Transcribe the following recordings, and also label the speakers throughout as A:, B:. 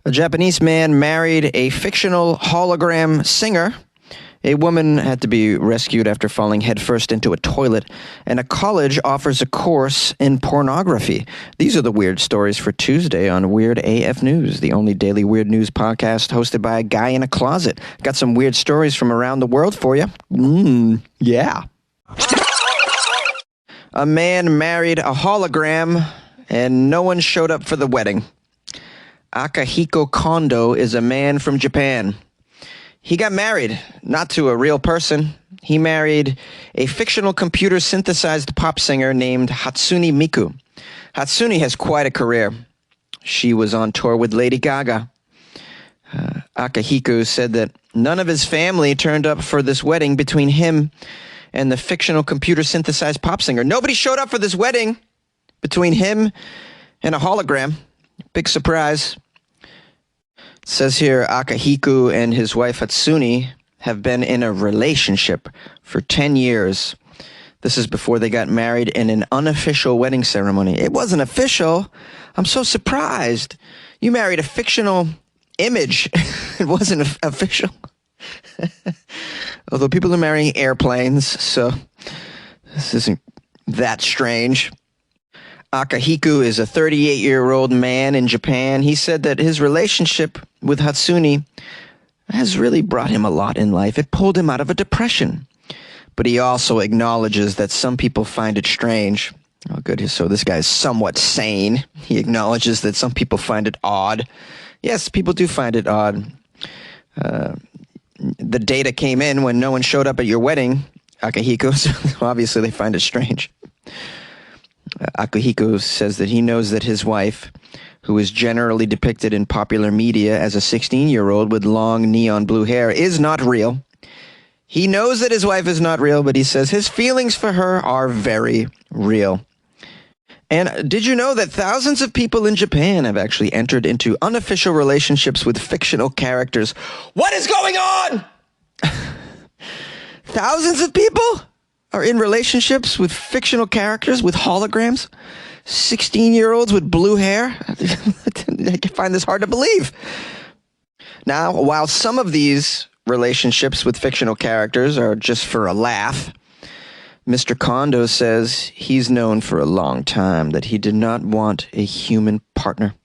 A: A Japanese man married a fictional hologram singer. A woman had to be rescued after falling headfirst into a toilet, and a college offers a course in pornography. These are the weird stories for Tuesday on Weird AF News, the only daily weird news podcast hosted by a guy in a closet. Got some weird stories from around the world for you. Yeah. A man married a hologram, and no one showed up for the wedding. Akihiko Kondo is a man from Japan. He got married, not to a real person. He married a fictional computer-synthesized pop singer named Hatsune Miku. Hatsune has quite a career. She was on tour with Lady Gaga. Akihiko said that none of his family turned up for this wedding between him and the fictional computer-synthesized pop singer. Nobody showed up for this wedding between him and a hologram. Big surprise. It says here, Akihiko and his wife Hatsune have been in a relationship for 10 years. This is before they got married in an unofficial wedding ceremony. It wasn't official. I'm so surprised. You married a fictional image. It wasn't official. Although people are marrying airplanes, so this isn't that strange. Akihiko is a 38-year-old man in Japan. He said that his relationship with Hatsune has really brought him a lot in life. It pulled him out of a depression. But he also acknowledges that some people find it strange. Oh, good. So this guy is somewhat sane. He acknowledges that some people find it odd. Yes, people do find it odd. The data came in when no one showed up at your wedding, Akihiko, so obviously they find it strange. Akihiko says that he knows that his wife, who is generally depicted in popular media as a 16-year-old with long neon blue hair, is not real. He knows that his wife is not real, but he says his feelings for her are very real. And did you know that thousands of people in Japan have actually entered into unofficial relationships with fictional characters? What is going on? Thousands of people are in relationships with fictional characters, with holograms? 16-year-olds with blue hair? I find this hard to believe. Now, while some of these relationships with fictional characters are just for a laugh, Mr. Kondo says he's known for a long time that he did not want a human partner.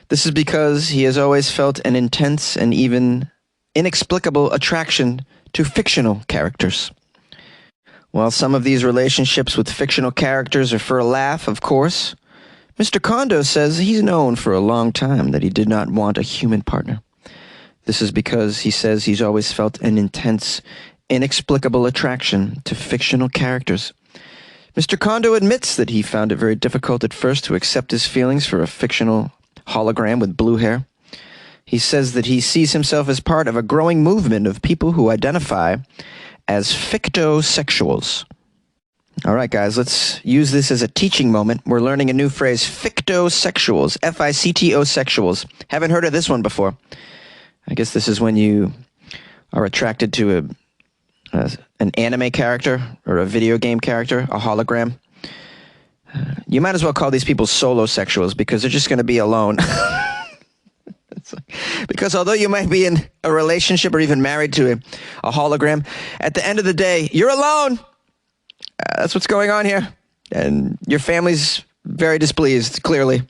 A: This is because he has always felt an intense and even inexplicable attraction to fictional characters. While some of these relationships with fictional characters are for a laugh, of course, Mr. Kondo says he's known for a long time that he did not want a human partner. This is because he says he's always felt an intense, inexplicable attraction to fictional characters. Mr. Kondo admits that he found it very difficult at first to accept his feelings for a fictional hologram with blue hair. He says that he sees himself as part of a growing movement of people who identify as fictosexuals. All right, guys, let's use this as a teaching moment. We're learning a new phrase, fictosexuals, F-I-C-T-O sexuals. Haven't heard of this one before. I guess this is when you are attracted to an anime character or a video game character, a hologram. You might as well call these people solosexuals because they're just going to be alone. Because although you might be in a relationship or even married to a hologram, at the end of the day, you're alone. That's what's going on here. And your family's very displeased, clearly.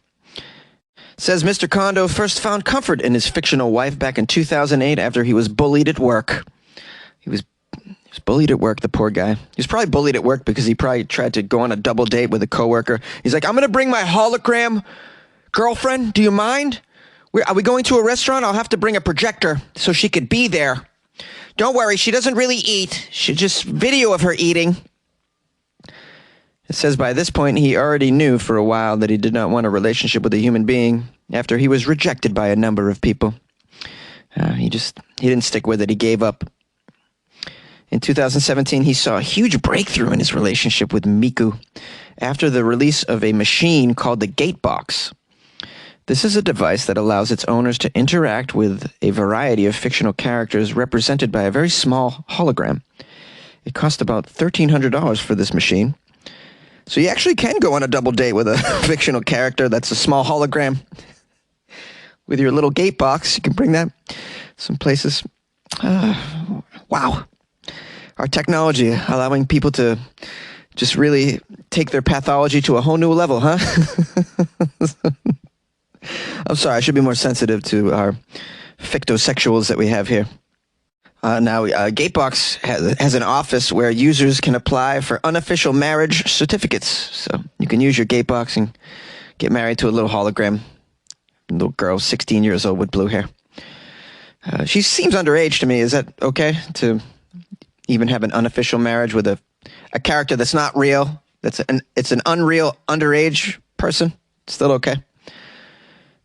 A: Says Mr. Kondo first found comfort in his fictional wife back in 2008 after he was bullied at work. He was bullied at work, the poor guy. He was probably bullied at work because he probably tried to go on a double date with a coworker. He's like, I'm going to bring my hologram girlfriend. Do you mind? Are we going to a restaurant? I'll have to bring a projector so she could be there. Don't worry, she doesn't really eat. She just video of her eating. It says by this point, he already knew for a while that he did not want a relationship with a human being after he was rejected by a number of people. He didn't stick with it. He gave up. In 2017, he saw a huge breakthrough in his relationship with Miku after the release of a machine called the Gatebox. This is a device that allows its owners to interact with a variety of fictional characters represented by a very small hologram. It cost about $1,300 for this machine. So you actually can go on a double date with a fictional character that's a small hologram. with your little gate box. You can bring that some places. Wow. Our technology allowing people to just really take their pathology to a whole new level, huh? I'm sorry, I should be more sensitive to our fictosexuals that we have here. Now, Gatebox has an office where users can apply for unofficial marriage certificates. So you can use your Gatebox and get married to a little hologram. A little girl, 16 years old with blue hair. She seems underage to me. Is that okay to even have an unofficial marriage with a character that's not real? It's an unreal underage person? Still okay?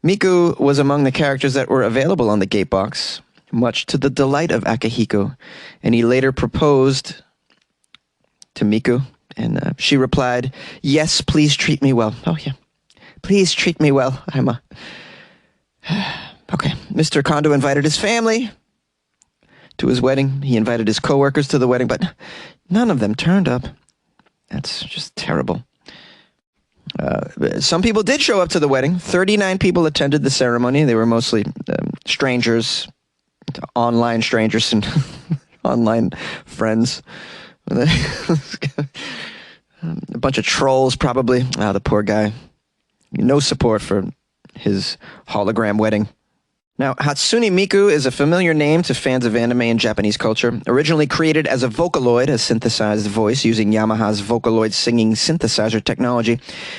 A: Miku was among the characters that were available on the Gatebox, much to the delight of Akihiko, and he later proposed to Miku, and she replied, "Yes, please treat me well." Oh, yeah. Please treat me well. I'm a... Okay. Mr. Kondo invited his family to his wedding. He invited his coworkers to the wedding, but none of them turned up. That's just terrible. Some people did show up to the wedding. 39 people attended the ceremony. They were mostly strangers, online strangers and online friends. A bunch of trolls, probably. The poor guy. No support for his hologram wedding. Now, Hatsune Miku is a familiar name to fans of anime and Japanese culture. Originally created as a Vocaloid, a synthesized voice using Yamaha's Vocaloid singing synthesizer technology,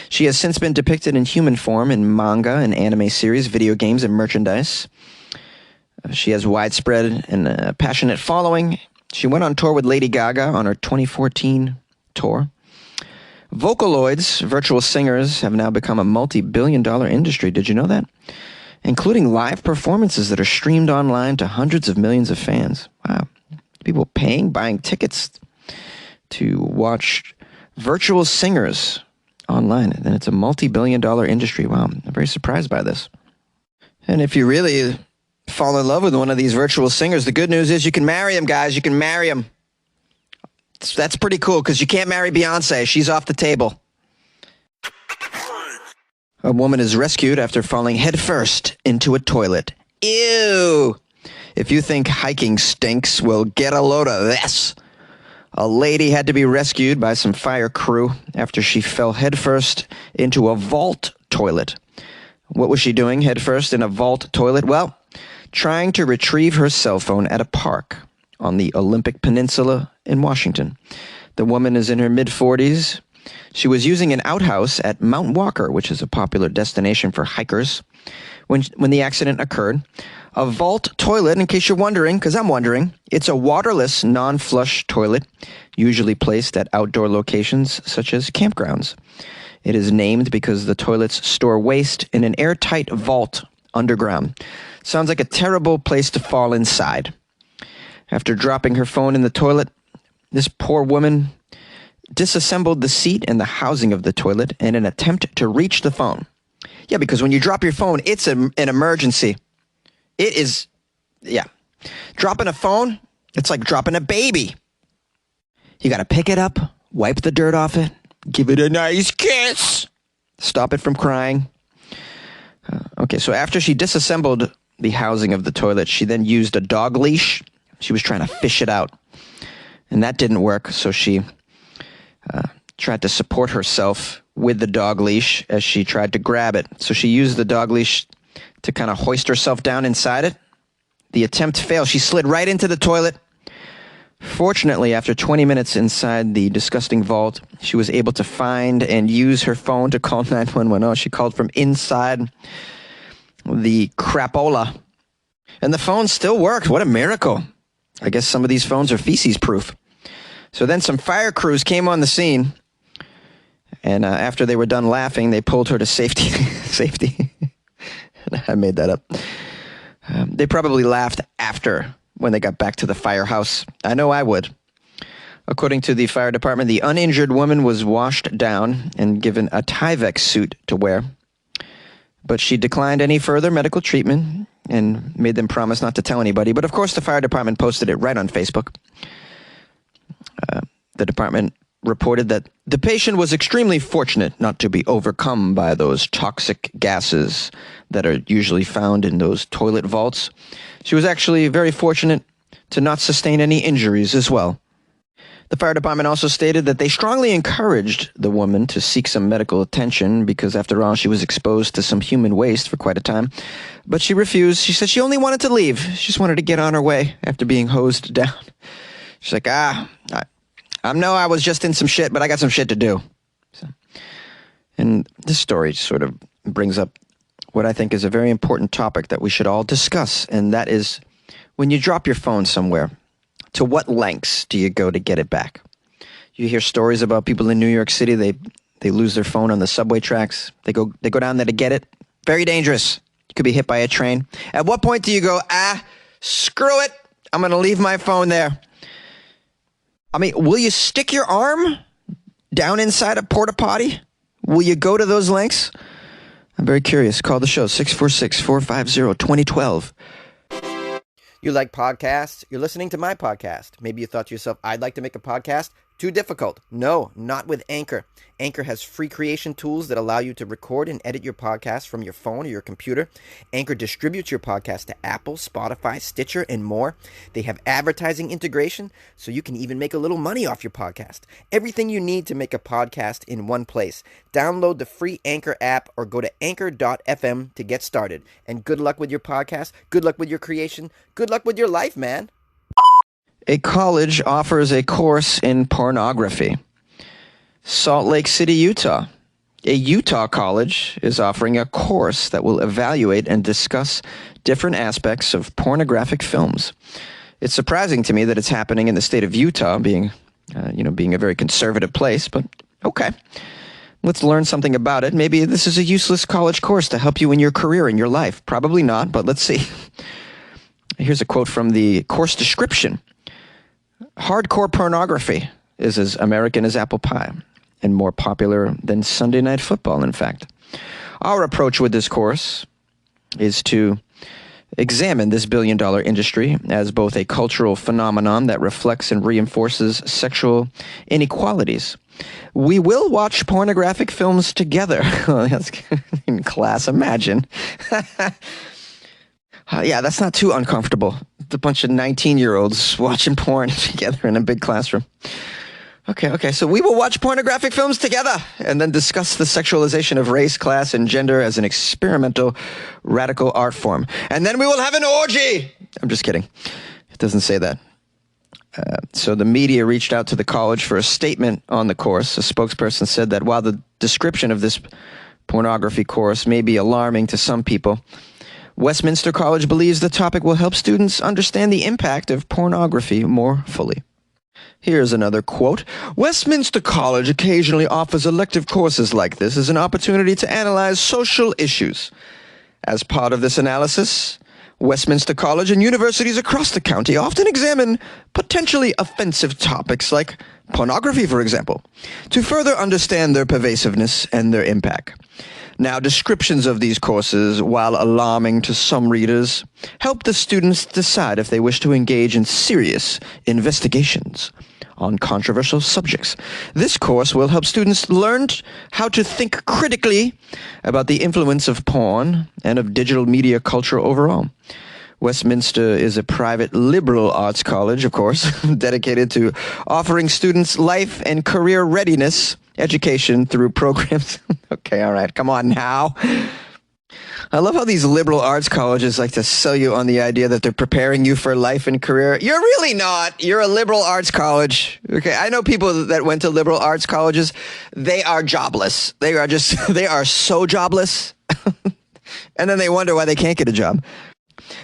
A: she has since been depicted in human form in manga and anime series, video games, and merchandise. She has widespread and passionate following. She went on tour with Lady Gaga on her 2014 tour. Vocaloids, virtual singers, have now become a multi-billion-dollar industry. Did you know that? Including live performances that are streamed online to hundreds of millions of fans. Wow. People buying tickets to watch virtual singers online. And it's a multi-billion-dollar industry. Wow, I'm very surprised by this. And if you really fall in love with one of these virtual singers, the good news is you can marry them, guys. You can marry them. That's pretty cool, because you can't marry Beyonce. She's off the table. A woman is rescued after falling headfirst into a toilet. Ew! If you think hiking stinks, well, get a load of this. A lady had to be rescued by some fire crew after she fell headfirst into a vault toilet. What was she doing headfirst in a vault toilet? Well, trying to retrieve her cell phone at a park on the Olympic Peninsula in Washington. The woman is in her mid-40s. She was using an outhouse at Mount Walker, which is a popular destination for hikers, when the accident occurred. A vault toilet, in case you're wondering, because I'm wondering, it's a waterless, non-flush toilet, usually placed at outdoor locations such as campgrounds. It is named because the toilets store waste in an airtight vault underground. Sounds like a terrible place to fall inside. After dropping her phone in the toilet, this poor woman disassembled the seat and the housing of the toilet in an attempt to reach the phone. Yeah, because when you drop your phone, it's an emergency. It is, yeah. Dropping a phone, it's like dropping a baby. You got to pick it up, wipe the dirt off it, give it a nice kiss, stop it from crying. Okay, so after she disassembled the housing of the toilet, she then used a dog leash. She was trying to fish it out, and that didn't work, so she tried to support herself with the dog leash as she tried to grab it. So she used the dog leash to kind of hoist herself down inside it. The attempt failed. She slid right into the toilet. Fortunately, after 20 minutes inside the disgusting vault, she was able to find and use her phone to call 911. Oh, she called from inside the crapola. And the phone still worked. What a miracle. I guess some of these phones are feces-proof. So then some fire crews came on the scene, and after they were done laughing, they pulled her to safety. Safety. I made that up. They probably laughed after, when they got back to the firehouse. I know I would. According to the fire department, the uninjured woman was washed down and given a Tyvek suit to wear. But she declined any further medical treatment and made them promise not to tell anybody. But of course, the fire department posted it right on Facebook. The department reported that the patient was extremely fortunate not to be overcome by those toxic gases that are usually found in those toilet vaults. She was actually very fortunate to not sustain any injuries as well. The fire department also stated that they strongly encouraged the woman to seek some medical attention because, after all, she was exposed to some human waste for quite a time. But she refused. She said she only wanted to leave. She just wanted to get on her way after being hosed down. She's like, I know I was just in some shit, but I got some shit to do. And this story sort of brings up what I think is a very important topic that we should all discuss, and that is when you drop your phone somewhere, to what lengths do you go to get it back? You hear stories about people in New York City, they lose their phone on the subway tracks. They go down there to get it. Very dangerous. You could be hit by a train. At what point do you go, screw it, I'm going to leave my phone there? I mean, will you stick your arm down inside a porta potty? Will you go to those lengths? I'm very curious. Call the show, 646-450-2012. You like podcasts? You're listening to my podcast. Maybe you thought to yourself, I'd like to make a podcast. Too difficult. No, not with Anchor. Anchor has free creation tools that allow you to record and edit your podcast from your phone or your computer. Anchor distributes your podcast to Apple, Spotify, Stitcher, and more. They have advertising integration, so you can even make a little money off your podcast. Everything you need to make a podcast in one place. Download the free Anchor app or go to anchor.fm to get started. And good luck with your podcast. Good luck with your creation. Good luck with your life, man. A college offers a course in pornography. Salt Lake City, Utah. A Utah college is offering a course that will evaluate and discuss different aspects of pornographic films. It's surprising to me that it's happening in the state of Utah, being a very conservative place, but okay. Let's learn something about it. Maybe this is a useless college course to help you in your career and your life. Probably not, but let's see. Here's a quote from the course description. Hardcore pornography is as American as apple pie and more popular than Sunday Night Football, in fact. Our approach with this course is to examine this billion-dollar industry as both a cultural phenomenon that reflects and reinforces sexual inequalities. We will watch pornographic films together. That's in class, imagine. Yeah, that's not too uncomfortable. It's a bunch of 19-year-olds watching porn together in a big classroom. Okay, so we will watch pornographic films together and then discuss the sexualization of race, class, and gender as an experimental, radical art form. And then we will have an orgy! I'm just kidding. It doesn't say that. So the media reached out to the college for a statement on the course. A spokesperson said that while the description of this pornography course may be alarming to some people, Westminster College believes the topic will help students understand the impact of pornography more fully. Here's another quote. Westminster College occasionally offers elective courses like this as an opportunity to analyze social issues. As part of this analysis, Westminster College and universities across the county often examine potentially offensive topics like pornography, for example, to further understand their pervasiveness and their impact. Now, descriptions of these courses, while alarming to some readers, help the students decide if they wish to engage in serious investigations on controversial subjects. This course will help students learn how to think critically about the influence of porn and of digital media culture overall. Westminster is a private liberal arts college, of course, dedicated to offering students life and career readiness education through programs. Okay, all right, come on now. I love how these liberal arts colleges like to sell you on the idea that they're preparing you for life and career. You're really not. You're a liberal arts college. Okay, I know people that went to liberal arts colleges. They are jobless. They are so jobless. And then they wonder why they can't get a job.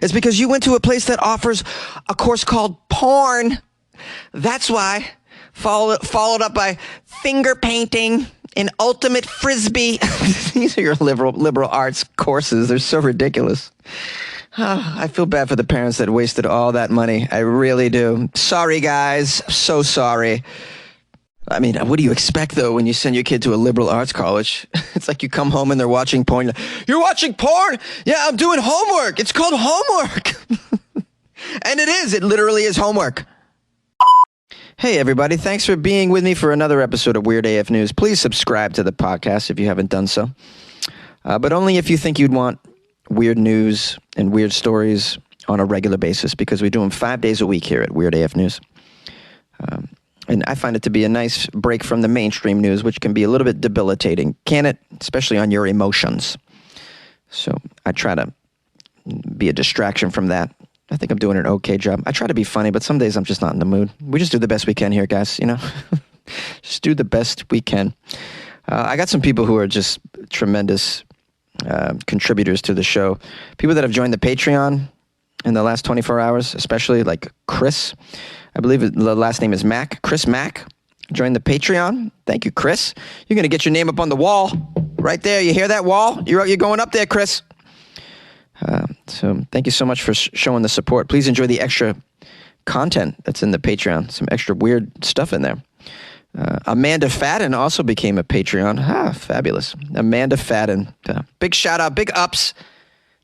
A: It's because you went to a place that offers a course called porn. That's why. Followed up by finger painting and ultimate frisbee. These are your liberal arts courses. They're so ridiculous. Oh, I feel bad for the parents that wasted all that money. I really do. Sorry, guys. So sorry. I mean, what do you expect, though, when you send your kid to a liberal arts college? It's like you come home and they're watching porn. You're watching porn? Yeah, I'm doing homework. It's called homework. And it is. It literally is homework. Hey, everybody. Thanks for being with me for another episode of Weird AF News. Please subscribe to the podcast if you haven't done so. But only if you think you'd want weird news and weird stories on a regular basis, because we do them 5 days a week here at Weird AF News. And I find it to be a nice break from the mainstream news, which can be a little bit debilitating, can it? Especially on your emotions. So I try to be a distraction from that. I think I'm doing an okay job. I try to be funny, but some days I'm just not in the mood. We just do the best we can here, guys, you know? Just do the best we can. I got some people who are just tremendous contributors to the show. People that have joined the Patreon in the last 24 hours, especially like Chris. I believe the last name is Mac. Chris Mac joined the Patreon. Thank you, Chris. You're going to get your name up on the wall right there. You hear that wall? You're going up there, Chris. So thank you so much for showing the support. Please enjoy the extra content that's in the Patreon. Some extra weird stuff in there. Amanda Fadden also became a Patreon. Fabulous. Amanda Fadden. Big shout out, big ups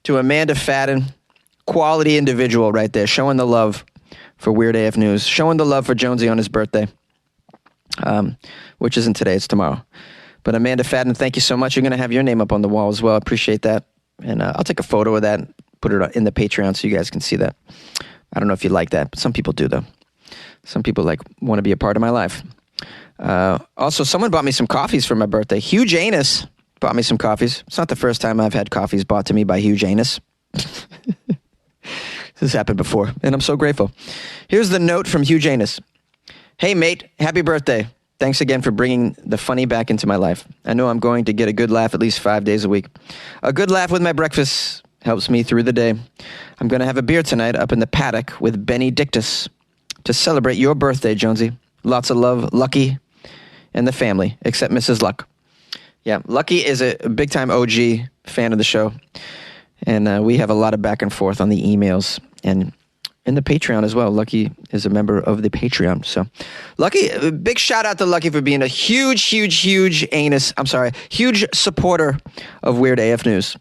A: to Amanda Fadden. Quality individual right there, showing the love for Weird AF News, showing the love for Jonesy on his birthday, which isn't today, it's tomorrow. But Amanda Fadden, thank you so much. You're going to have your name up on the wall as well. I appreciate that. And I'll take a photo of that, put it in the Patreon so you guys can see that. I don't know if you like that, but some people do, though. Some people want to be a part of my life. Also, someone bought me some coffees for my birthday. Huge Anus bought me some coffees. It's not the first time I've had coffees bought to me by Huge Anus. This happened before, and I'm so grateful. Here's the note from Huge Anus. Hey, mate, happy birthday. Thanks again for bringing the funny back into my life. I know I'm going to get a good laugh at least 5 days a week. A good laugh with my breakfast helps me through the day. I'm going to have a beer tonight up in the paddock with Benny Dictus to celebrate your birthday, Jonesy. Lots of love, Lucky, and the family, except Mrs. Luck. Yeah, Lucky is a big-time OG fan of the show, and we have a lot of back and forth on the emails and in the Patreon as well. Lucky is a member of the Patreon. So, Lucky, big shout out to Lucky for being a huge supporter of Weird AF News.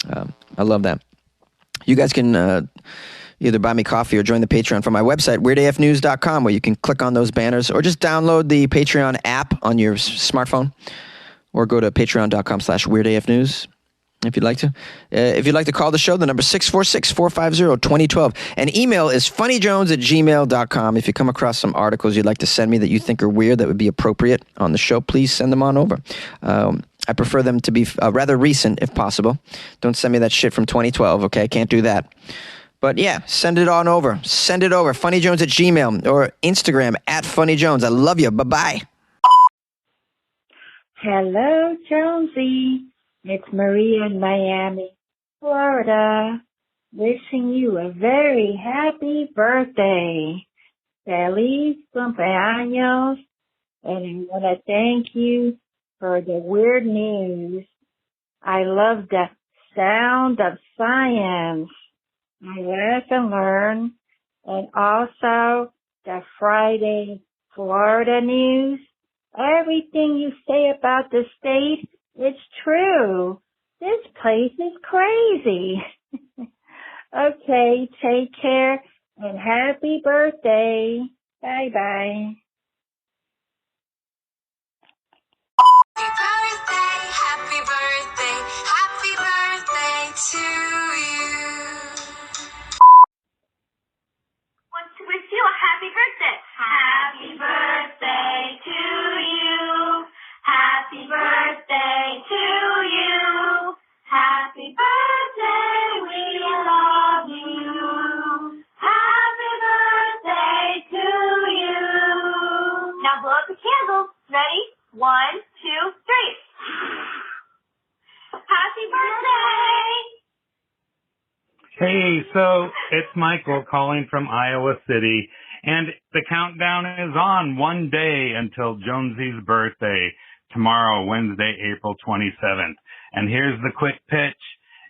A: I love that. You guys can either buy me coffee or join the Patreon from my website, weirdafnews.com, where you can click on those banners or just download the Patreon app on your smartphone or go to patreon.com/weirdafnews. If you'd like to. If you'd like to call the show, the number 646-450-2012. And email is funnyjones@gmail.com. If you come across some articles you'd like to send me that you think are weird that would be appropriate on the show, please send them on over. I prefer them to be rather recent if possible. Don't send me that shit from 2012, okay? Can't do that. But yeah, send it on over. Send it over. funnyjones@gmail or Instagram @funnyjones. I love you. Bye-bye.
B: Hello, Jonesy. It's Maria in Miami, Florida, wishing you a very happy birthday. Feliz cumpleaños, and I want to thank you for the weird news. I love the sound of science. I laugh and learn, and also the Friday Florida news. Everything you say about the state, it's true. This place is crazy. Okay, take care and happy birthday. Bye-bye.
C: Happy birthday to you. Want to wish you a happy birthday. Happy birthday to you. Happy birthday to you. Happy birthday, we love you. Happy birthday to you. Now blow up the candles. Ready? 1, 2, 3. Happy birthday!
D: Hey, so it's Michael calling from Iowa City, and the countdown is on. 1 day until Jonesy's birthday, tomorrow, Wednesday, April 27th. And here's the quick pitch.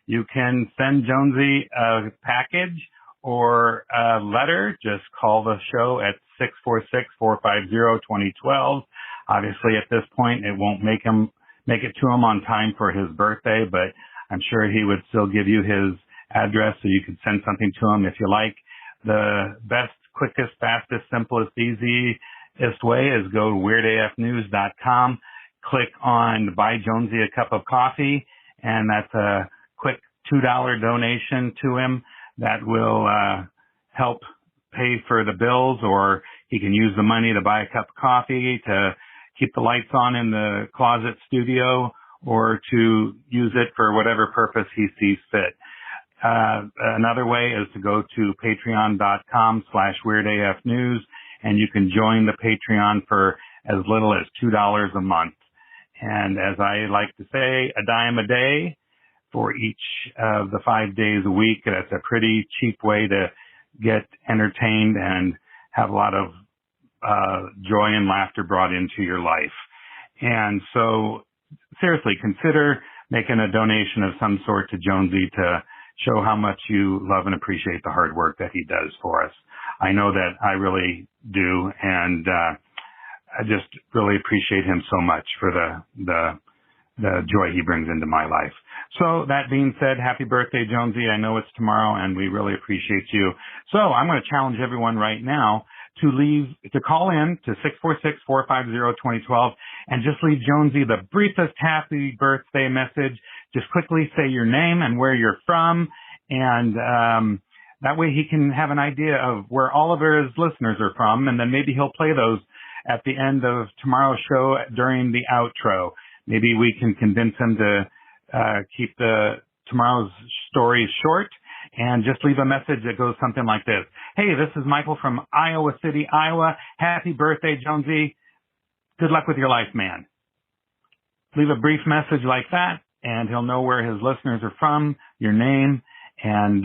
D: You can send Jonesy a package or a letter. Just call the show at 646-450-2012. Obviously, at this point, it won't make it to him on time for his birthday, but I'm sure he would still give you his address so you could send something to him if you like. The best, quickest, fastest, simplest, easy easiest way is go to weirdafnews.com, click on Buy Jonesy a Cup of Coffee, and that's a quick $2 donation to him that will help pay for the bills, or he can use the money to buy a cup of coffee, to keep the lights on in the closet studio, or to use it for whatever purpose he sees fit. Another way is to go to patreon.com/weirdafnews, and you can join the Patreon for as little as $2 a month. And as I like to say, a dime a day for each of the 5 days a week. That's a pretty cheap way to get entertained and have a lot of joy and laughter brought into your life. And so seriously, consider making a donation of some sort to Jonesy to show how much you love and appreciate the hard work that he does for us. I know that I really do, and I just really appreciate him so much for the joy he brings into my life. So that being said, happy birthday, Jonesy. I know it's tomorrow, and we really appreciate you. So I'm going to challenge everyone right now to call in to 646-450-2012 and just leave Jonesy the briefest happy birthday message. Just quickly say your name and where you're from, and that way he can have an idea of where all of his listeners are from, and then maybe he'll play those at the end of tomorrow's show during the outro. Maybe we can convince him to keep tomorrow's stories short and just leave a message that goes something like this. Hey, this is Michael from Iowa City, Iowa. Happy birthday, Jonesy. Good luck with your life, man. Leave a brief message like that, and he'll know where his listeners are from, your name, and